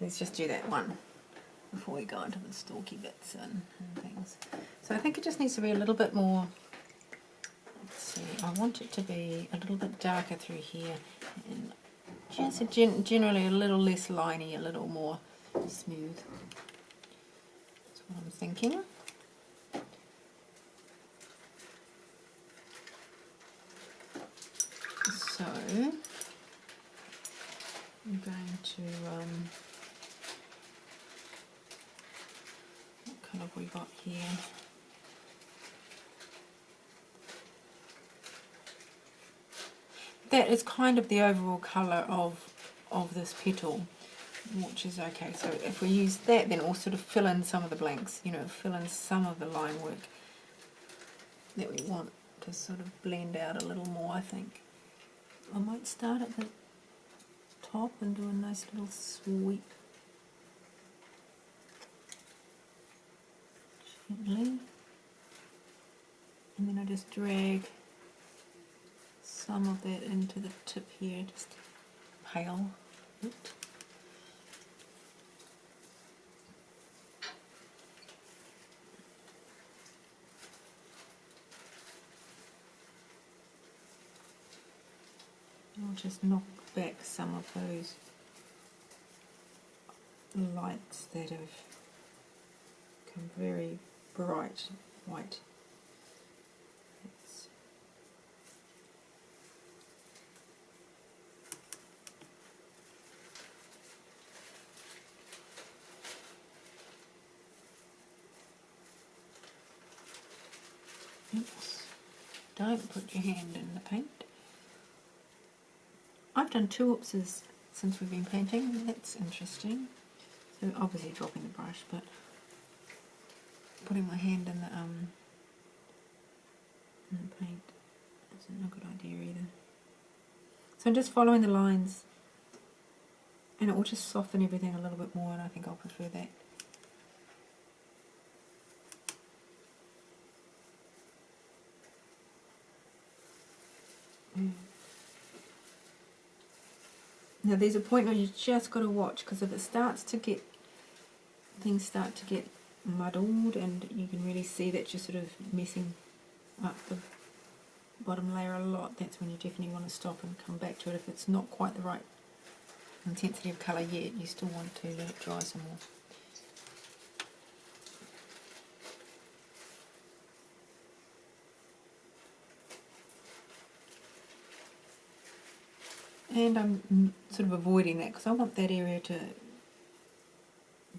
let's just do that one before we go into the stalky bits and things. So I think it just needs to be a little bit more, let's see, I want it to be a little bit darker through here, and just generally a little less liney, a little more smooth. That's what I'm thinking. So I'm going to, what colour have we got here? That is kind of the overall colour of this petal, which is okay. So if we use that, then we'll sort of fill in some of the blanks, you know, fill in some of the line work that we want to sort of blend out a little more, I think. I might start at the top and do a nice little sweep. Gently. And then I just drag some of that into the tip here, just pale it. I'll just knock back some of those lights that have become very bright white. Oops. Don't put your hand in the paint. I've done 2 oopses since we've been painting. That's interesting. So obviously dropping the brush, but putting my hand in the paint isn't a good idea either. So I'm just following the lines, and it will just soften everything a little bit more, and I think I'll prefer that. Now there's a point where you just got to watch, because if it starts to get, things start to get muddled, and you can really see that you're sort of messing up the bottom layer a lot, that's when you definitely want to stop and come back to it. If it's not quite the right intensity of colour yet, you still want to let it dry some more. And I'm sort of avoiding that because I want that area to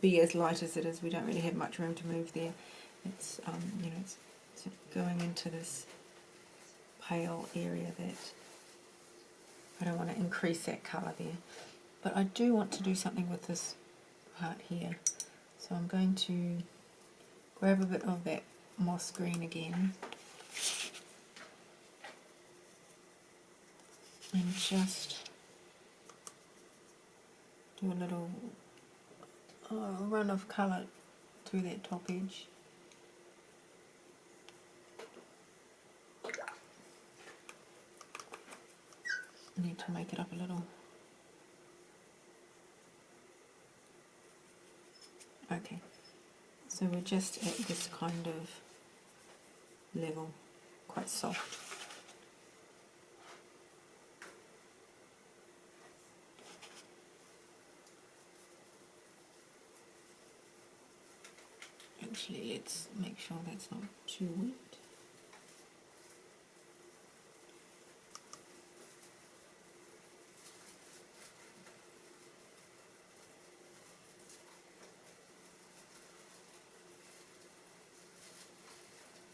be as light as it is. We don't really have much room to move there. It's you know, it's sort of going into this pale area that I don't want to increase that colour there. But I do want to do something with this part here. So I'm going to grab a bit of that moss green again and just do a little run of colour through that top edge. I need to make it up a little. Okay, so we're just at this kind of level, quite soft. Actually, let's make sure that's not too wet.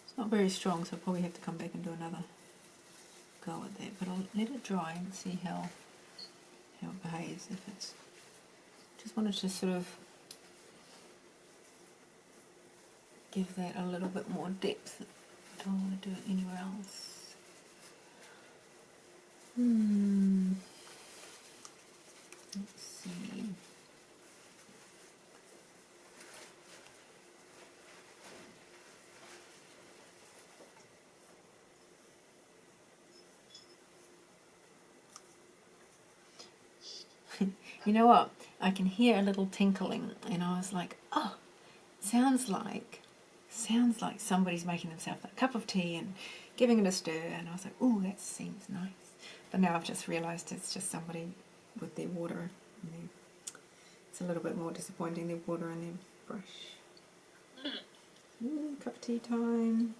It's not very strong, so I'll probably have to come back and do another go at that, but I'll let it dry and see how it behaves. If it's, just wanted to sort of give that a little bit more depth. I don't want to do it anywhere else. Let's see. You know what? I can hear a little tinkling, and I was like, oh, sounds like somebody's making themselves a cup of tea and giving it a stir, and I was like, oh, that seems nice. But now I've just realised it's just somebody with their water. It's a little bit more disappointing, their water and their brush. Cup of tea time.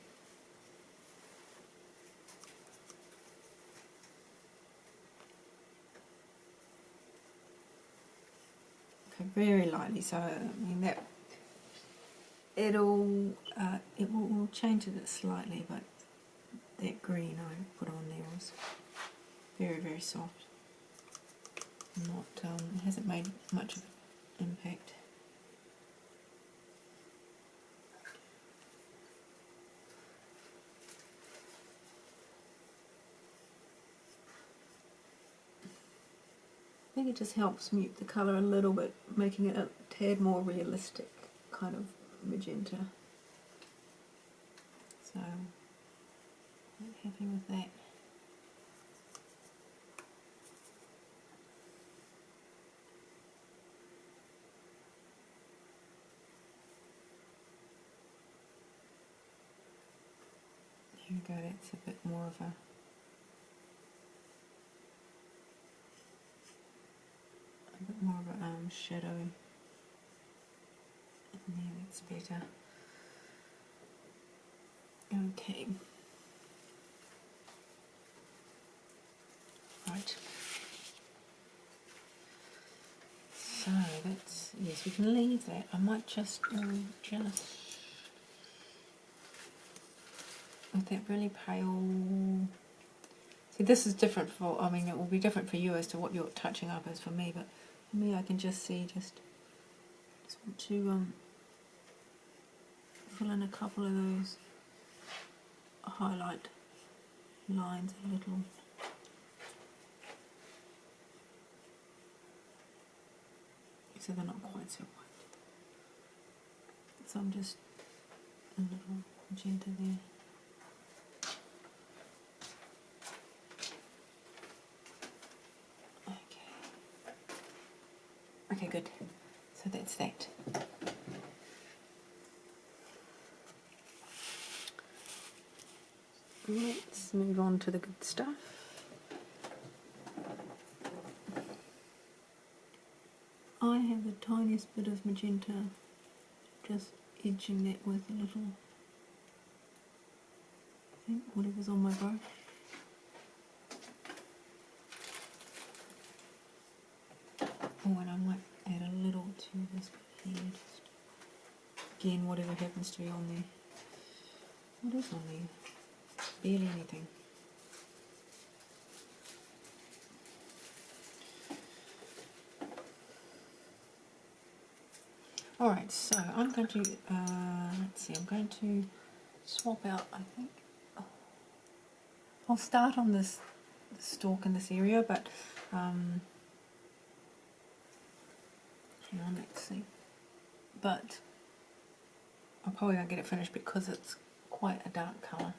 Okay, very lightly, so I mean that it will change it slightly, but that green I put on there was very, very soft. Not it hasn't made much of an impact. I think it just helps mute the colour a little bit, making it a tad more realistic kind of magenta. So I'm happy with that. Here we go, that's a bit more of a shadow. Yeah, that's better. Okay. Right. So that's, yes, we can leave that. I might just with that really pale. See, this is different for, I mean, it will be different for you as to what you're touching up as for me, but for me I can just see, just want to fill in a couple of those highlight lines a little. So they're not quite so white. So I'm just a little magenta there. Okay, good. So that's that. Let's move on to the good stuff. I have the tiniest bit of magenta, just edging that with a little, I think, whatever's on my brush. Oh, and I might add a little to this bit here, just, again, whatever happens to be on there. What is on there? Barely anything. Alright, so I'm going to, let's see, I'm going to swap out, I think. I'll start on this stalk in this area, but, hang on, let's see. But I probably won't get it finished because it's quite a dark colour.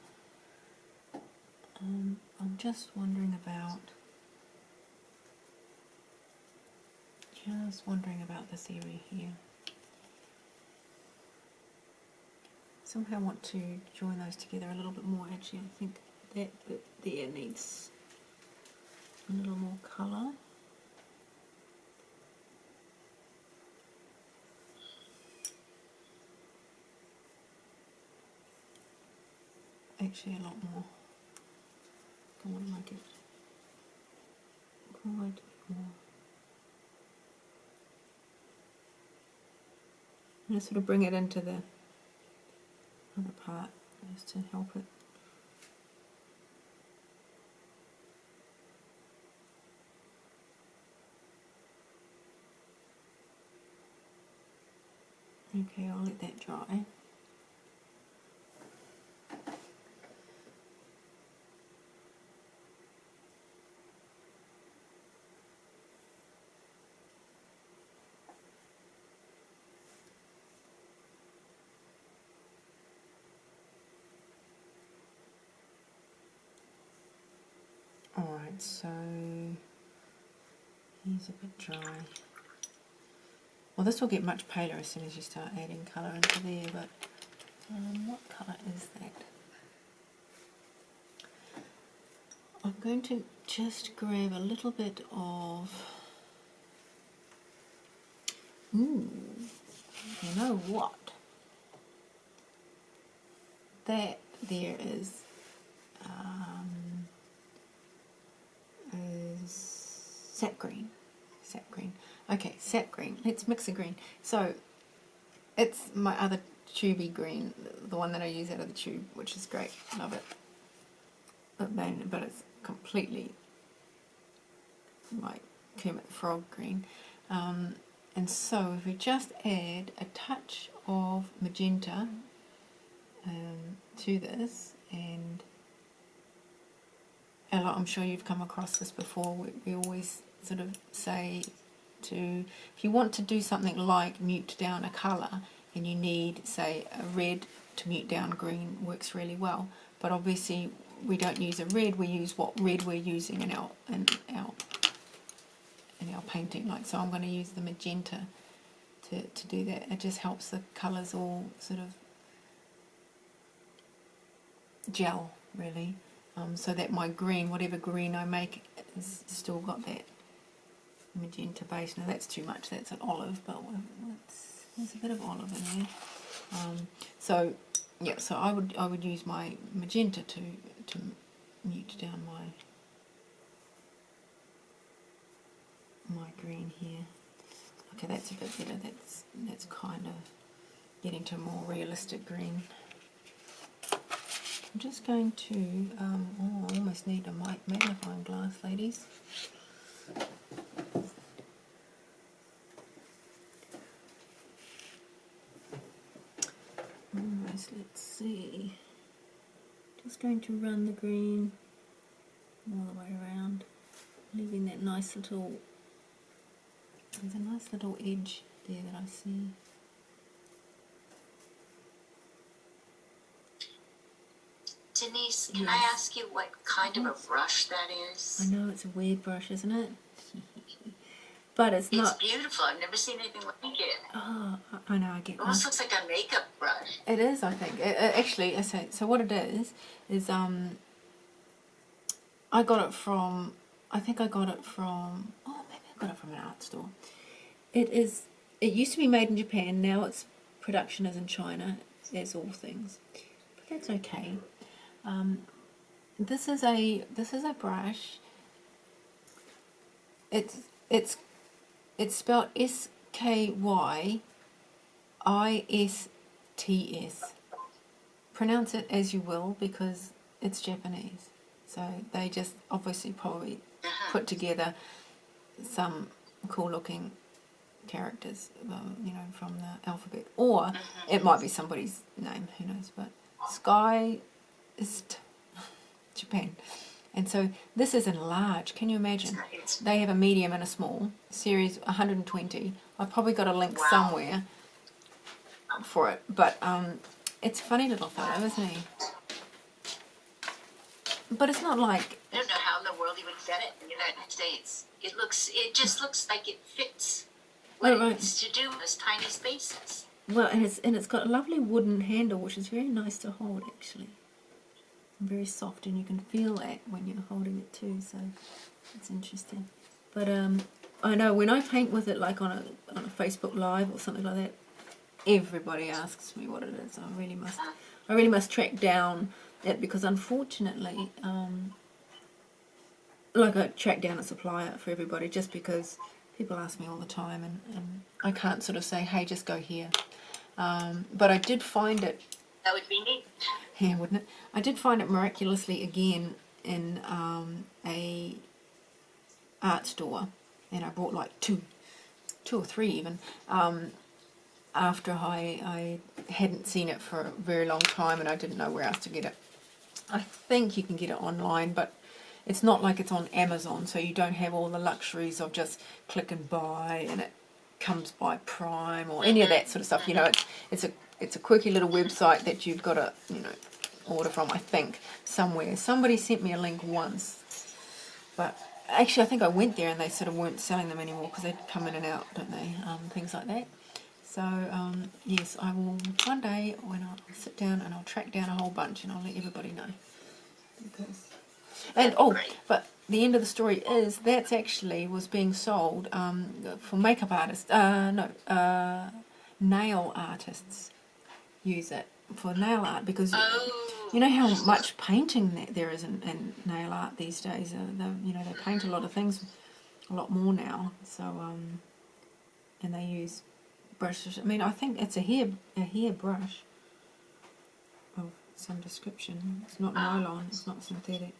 I'm just wondering about this area here. Somehow I want to join those together a little bit more. Actually, I think that bit there needs a little more colour. Actually, a lot more. I want to make it quite more. I'm going to sort of bring it into the other part just to help it. Okay, I'll let that dry. Alright, so he's a bit dry. Well, this will get much paler as soon as you start adding colour into there, but what colour is that? I'm going to just grab a little bit of, you know what? That there is sap green. Sap green. Okay, sap green. Let's mix a green. So it's my other tubey green, the one that I use out of the tube, which is great. Love it. But it's completely like Kermit the Frog green. And so if we just add a touch of magenta to this, and I'm sure you've come across this before, we always sort of say if you want to do something like mute down a colour and you need, say, a red to mute down green, works really well. But obviously we don't use a red, we use what red we're using in our painting. Like, so I'm going to use the magenta to do that. It just helps the colours all sort of gel, really, so that my green, whatever green I make, has still got that magenta base. Now that's too much, that's an olive, but there's a bit of olive in there. So yeah, so I would use my magenta to mute down my green here. Okay, that's a bit better. That's kind of getting to a more realistic green. I'm just going to, I almost need a magnifying glass, ladies. Almost, let's see. Just going to run the green all the way around, leaving that nice little, there's a nice little edge there that I see. Denise, can I ask you what kind of a brush that is? I know, it's a weird brush, isn't it? But it's not. It's beautiful. I've never seen anything like it. Oh, I know, I get it almost looks like a makeup brush. It is, I think. Actually, so what it is I got it from, oh, maybe I got it from an art store. It used to be made in Japan, now its production is in China, as all things. But that's okay. This is a brush. It's spelled SKYISTS. Pronounce it as you will, because it's Japanese. So they just obviously probably put together some cool looking characters, from the alphabet. Or it might be somebody's name, who knows. But Sky is Japan. And so this is in large. Can you imagine? They have a medium and a small, series 120. I've probably got a link somewhere for it. But it's a funny little fellow, isn't he? But it's not like... I don't know how in the world you would get it in the United States. It just looks like it fits what it needs to do in those tiny spaces. Well, and it's got a lovely wooden handle, which is very nice to hold, actually. Very soft, and you can feel that when you're holding it too, so it's interesting. But I know when I paint with it, like on a Facebook Live or something like that, everybody asks me what it is. I really must track down it, because unfortunately, like, I track down a supplier for everybody, just because people ask me all the time, and I can't sort of say, hey, just go here. But I did find it. That would be neat. Yeah, wouldn't it? I did find it miraculously again in a art store, and I bought like two or three even, after I hadn't seen it for a very long time and I didn't know where else to get it. I think you can get it online, but it's not like it's on Amazon, so you don't have all the luxuries of just click and buy and it comes by Prime or any of that sort of stuff. It's a quirky little website that you've got to order from, I think, somewhere. Somebody sent me a link once, but Actually, I think I went there and they sort of weren't selling them anymore because they'd come in and out, don't they? Things like that. So, yes, I will one day when I'll sit down and I'll track down a whole bunch and I'll let everybody know. Because, and, oh, but the end of the story is that's actually was being sold for makeup artists. Nail artists use it for nail art because you know how much painting that there is in nail art these days. They paint a lot of things, a lot more now. So and they use brushes. I mean, I think it's a hair brush of some description. It's not nylon. It's not synthetic.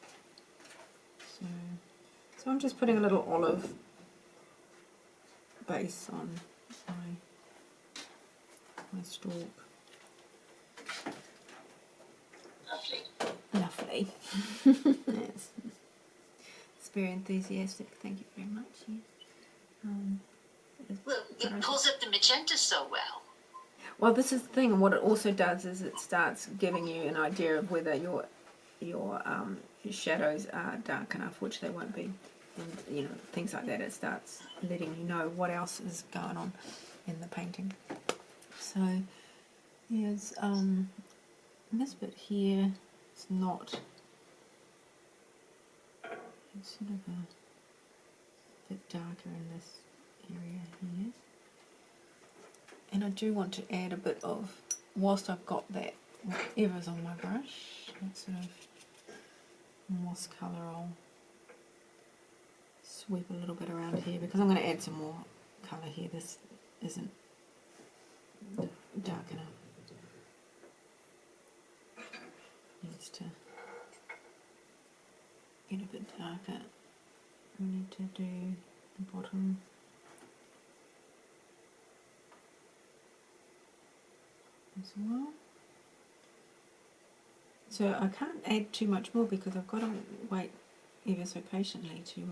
So I'm just putting a little olive base on my stalk. Lovely. Yes. It's very enthusiastic. Thank you very much. Yes. Well, it pulls up the magenta so well. Well, this is the thing. What it also does is it starts giving you an idea of whether your shadows are dark enough, which they won't be, and things like that. It starts letting you know what else is going on in the painting. So here's this bit here. It's not. It's sort of a bit darker in this area here. And I do want to add a bit of, whilst I've got that, whatever's on my brush, that sort of moss colour, I'll sweep a little bit around here because I'm going to add some more colour here. This isn't dark enough. Needs to get a bit darker. We need to do the bottom. As well. So I can't add too much more because I've got to wait ever so patiently to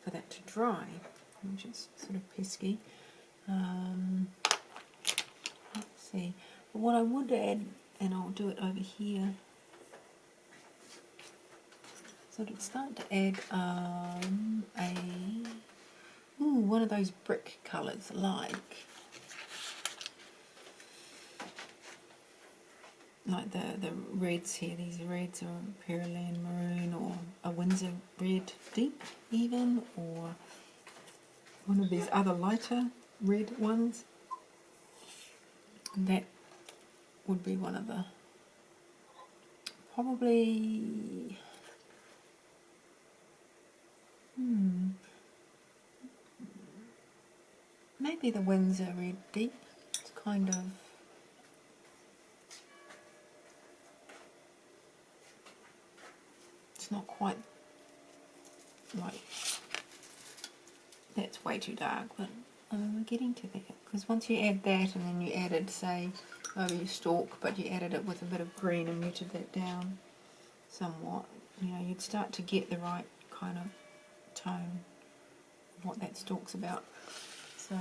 for that to dry, which is sort of pesky. Let's see. But what I would add, and I'll do it over here, so I'd start to add one of those brick colours, like the reds here. These reds are Pearland Maroon or a Windsor Red Deep even, or one of these other lighter red ones. And that would be one of the, probably, maybe the Windsor Red Deep. It's kind of, it's not quite like, that's way too dark, but we're getting to that. Because once you add that and then you added, say, over your stalk, but you added it with a bit of green and muted that down somewhat, you'd start to get the right kind of tone of what that stalk's about. So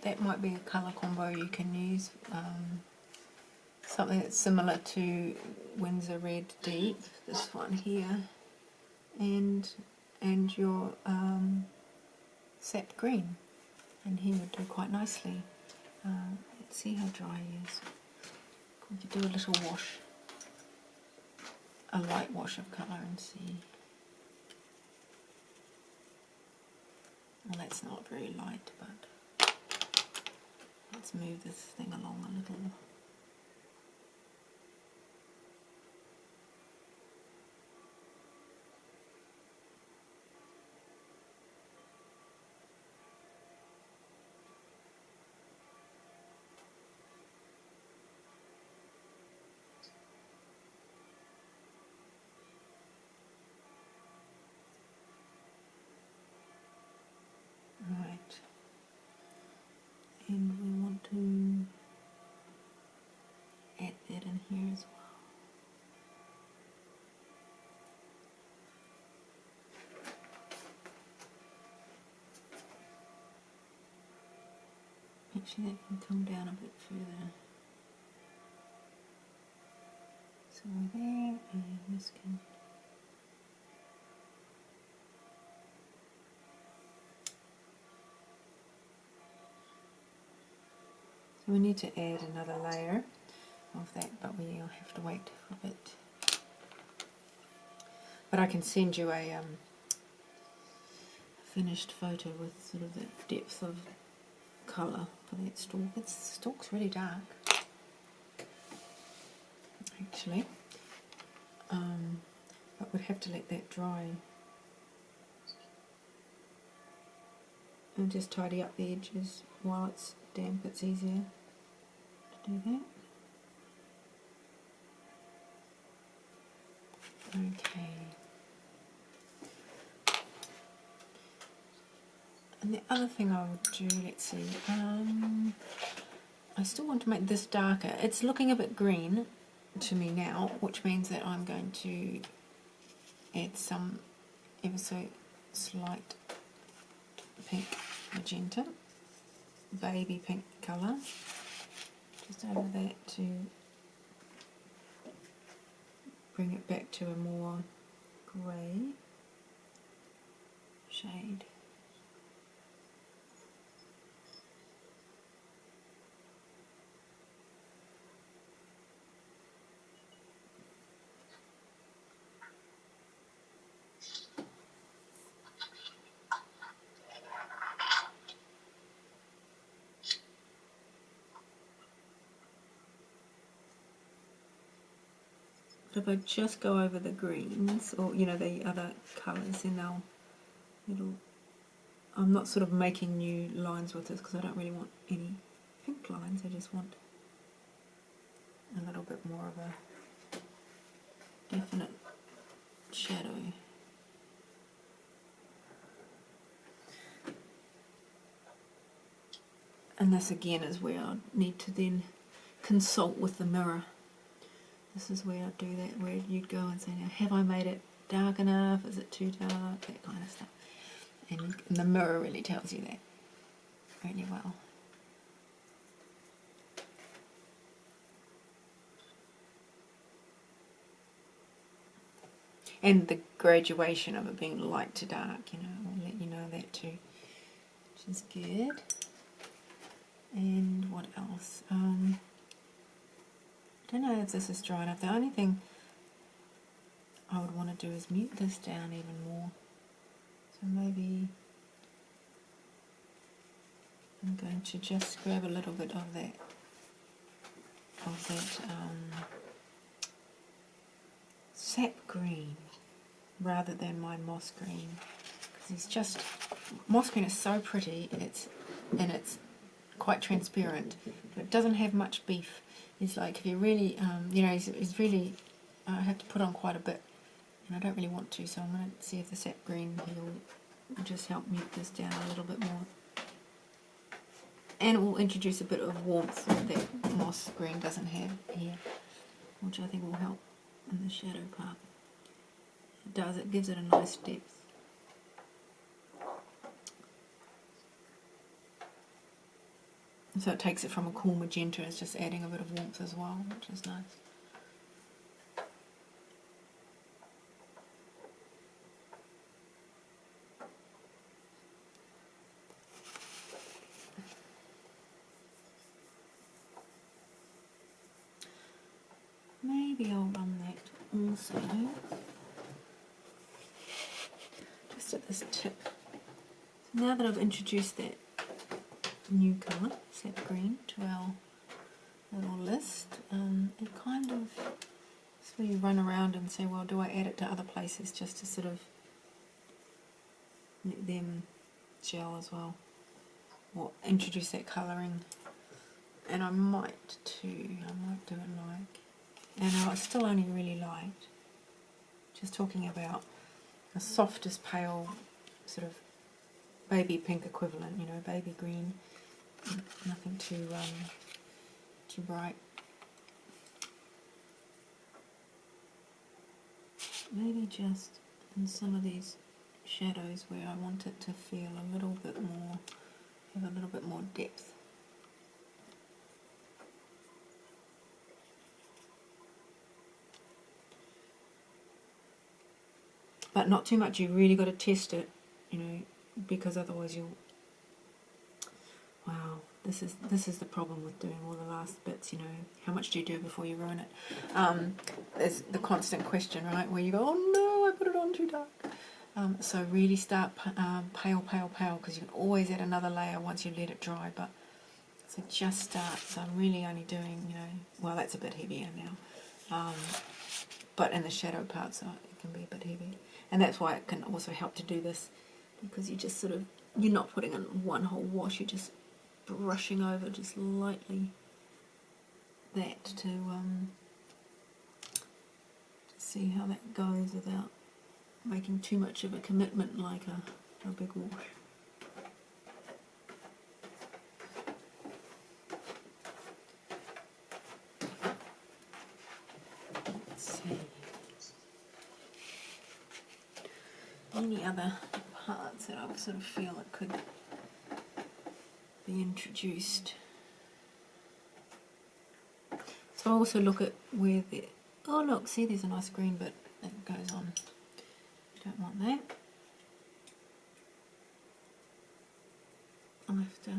that might be a colour combo you can use. Something that's similar to Windsor Red Deep, this one here, and your sap green, and he would do quite nicely. Let's see how dry he is. We could do a little wash, a light wash of colour, and see. Well, that's not very light, but let's move this thing along a little. Right, and we want to add that in here as well. Actually, that can come down a bit further. So there, and this can. So we need to add another layer of that, but we'll have to wait for a bit. But I can send you a finished photo with sort of the depth of colour for that stalk. The stalk's really dark, actually. But we'd have to let that dry. And just tidy up the edges while it's damp. It's easier to do that. Okay. And the other thing I would do, let's see, I still want to make this darker. It's looking a bit green to me now, which means that I'm going to add some ever so slight pink magenta, baby pink colour, just over that to bring it back to a more grey shade. But if I just go over the greens, or you know, the other colours, then I'm not sort of making new lines with this because I don't really want any pink lines. I just want a little bit more of a definite shadow. And this again is where I need to then consult with the mirror. This is where I'd do that, where you'd go and say, now, have I made it dark enough? Is it too dark? That kind of stuff. And the mirror really tells you that really well. And the graduation of it being light to dark, you know, will let you know that too, which is good. And what else? I don't know if this is dry enough. The only thing I would want to do is mute this down even more. So maybe I'm going to just grab a little bit of that sap green rather than my moss green, because it's just, moss green is so pretty, it's quite transparent, but it doesn't have much beef. It's like if you really, you know, it's really, I have to put on quite a bit, and I don't really want to, so I'm going to see if the sap green here will just help mute this down a little bit more. And it will introduce a bit of warmth that moss green doesn't have here, which I think will help in the shadow part. It does, it gives it a nice depth. So it takes it from a cool magenta, it's just adding a bit of warmth as well, which is nice. Maybe I'll run that also, just at this tip. So now that I've introduced that new colour, sap green, to our little list, it kind of, so you run around and say, well, do I add it to other places just to sort of let them gel as well, or introduce that colouring. And I might too, I might do it like, and it's still only really light, just talking about the softest pale sort of baby pink equivalent, you know, baby green, nothing too bright. Maybe just in some of these shadows where I want it to feel a little bit more, have a little bit more depth. But not too much, you really got to test it, you know, because otherwise you'll, wow, this is the problem with doing all the last bits, you know, how much do you do before you ruin it? There's the constant question, right, where you go, oh no, I put it on too dark. So really start pale, pale, pale, because you can always add another layer once you let it dry, but so just start. So I'm really only doing, you know, well, that's a bit heavier now, but in the shadow part, so it can be a bit heavy, and that's why it can also help to do this, because you just sort of, you're not putting in one whole wash, you're just brushing over just lightly that to see how that goes without making too much of a commitment like a big wash. Let's see. Any other parts that I sort of feel it could be introduced? So I also look at where the, oh look, see there's a nice green bit that goes on. Don't want that. I'll have to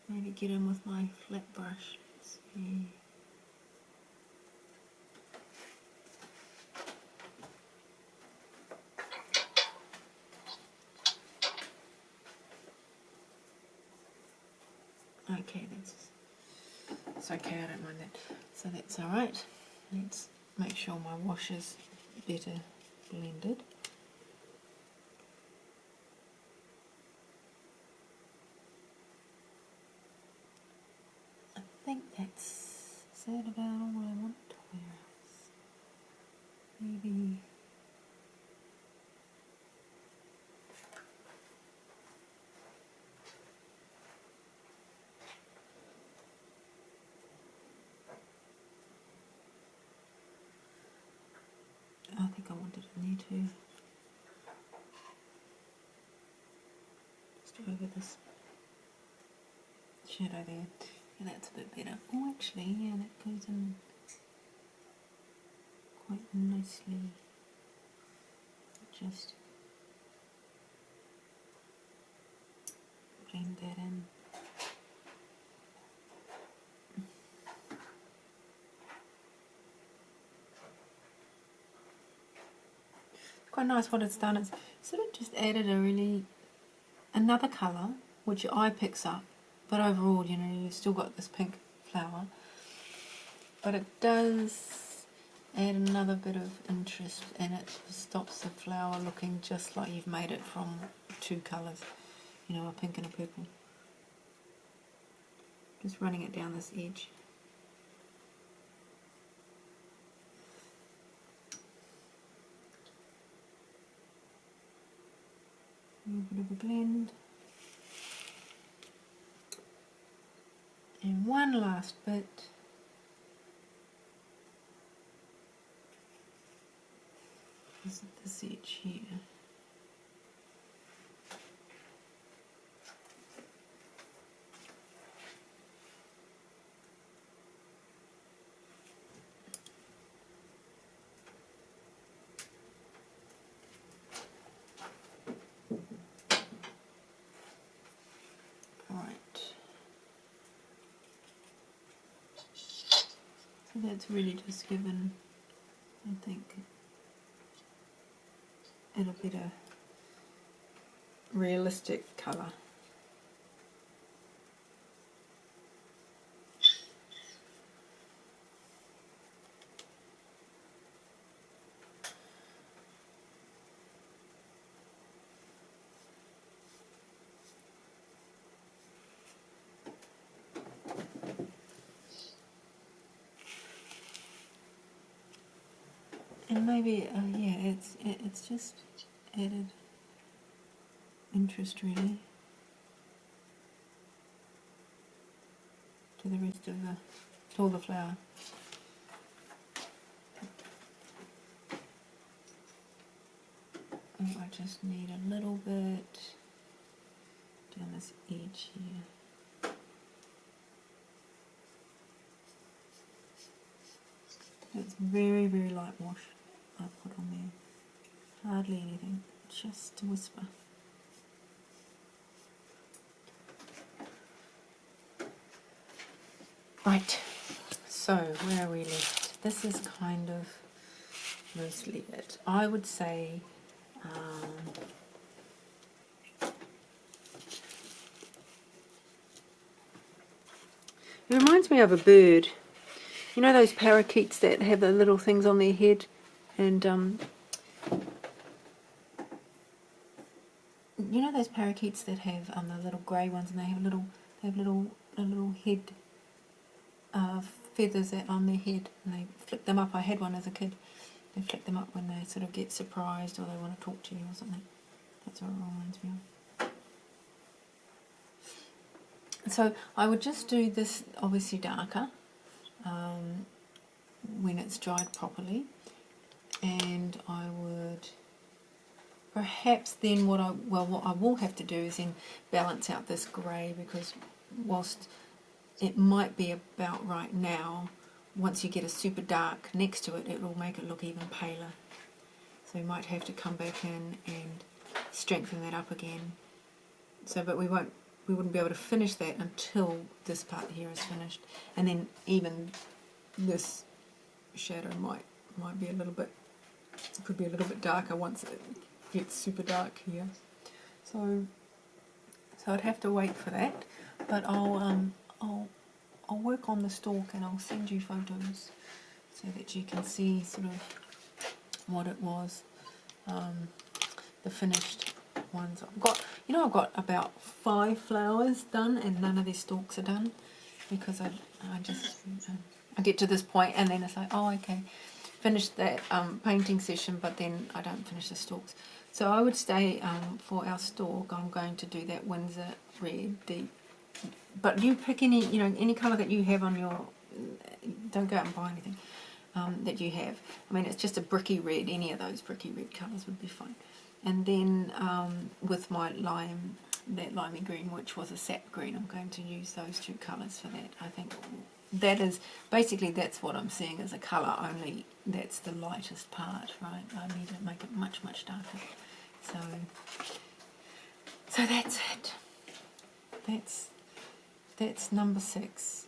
maybe get in with my flat brush. Let's see. Okay, it's okay, I don't mind that. So that's alright. Let's make sure my wash is better blended. I think is that about all I want? Where else? Maybe. I think I wanted it in there too. Just over this shadow there. Yeah, that's a bit better. Oh, actually, yeah, that goes in quite nicely. Just blend that in. Quite nice what it's done. It's sort of just added a really another colour which your eye picks up, but overall, you know, you've still got this pink flower, but it does add another bit of interest, and it stops the flower looking just like you've made it from two colours, you know, a pink and a purple. Just running it down this edge. A bit of a blend. And one last bit. Is this edge here. So that's really just given, I think, it a better realistic colour. And maybe, yeah, it's just added interest really to the rest of the, to all the flower. Oh, I just need a little bit down this edge here. It's very, very light wash I put on there. Hardly anything, just a whisper. Right, so where are we left? This is kind of mostly it. I would say it reminds me of a bird. You know those parakeets that have the little things on their head, and you know those parakeets that have the little grey ones, and they have little head feathers on their head, and they flick them up. I had one as a kid. They flick them up when they sort of get surprised or they want to talk to you or something. That's what it reminds me of. So I would just do this obviously darker when it's dried properly, and I would perhaps then what I will have to do is then balance out this grey, because whilst it might be about right now, once you get a super dark next to it, it will make it look even paler. So you might have to come back in and strengthen that up again. So, but we wouldn't be able to finish that until this part here is finished, and then even this shadow might be a little bit, could be a little bit darker once it gets super dark here. So I'd have to wait for that, but I'll work on the stalk and I'll send you photos so that you can see sort of what it was, the finished ones. I've got about 5 flowers done, and none of these stalks are done, because I just I get to this point and then it's like, oh okay, finish that painting session, but then I don't finish the stalks. So I would say for our stalk, I'm going to do that Windsor red deep. But you pick any colour that you have on your. Don't go out and buy anything that you have. I mean, it's just a bricky red. Any of those bricky red colours would be fine. And then with my that limey green, which was a sap green, I'm going to use those 2 colours for that. I think that is basically, that's what I'm seeing as a colour, only that's the lightest part, right? I need to make it much darker. So that's it. That's number 6.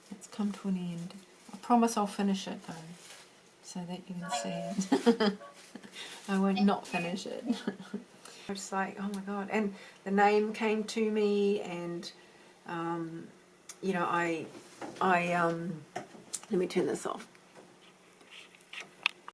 It's come to an end. I promise I'll finish it though, so that you can see it. I won't not finish it. It's like, oh my god, and the name came to me, and I let me turn this off.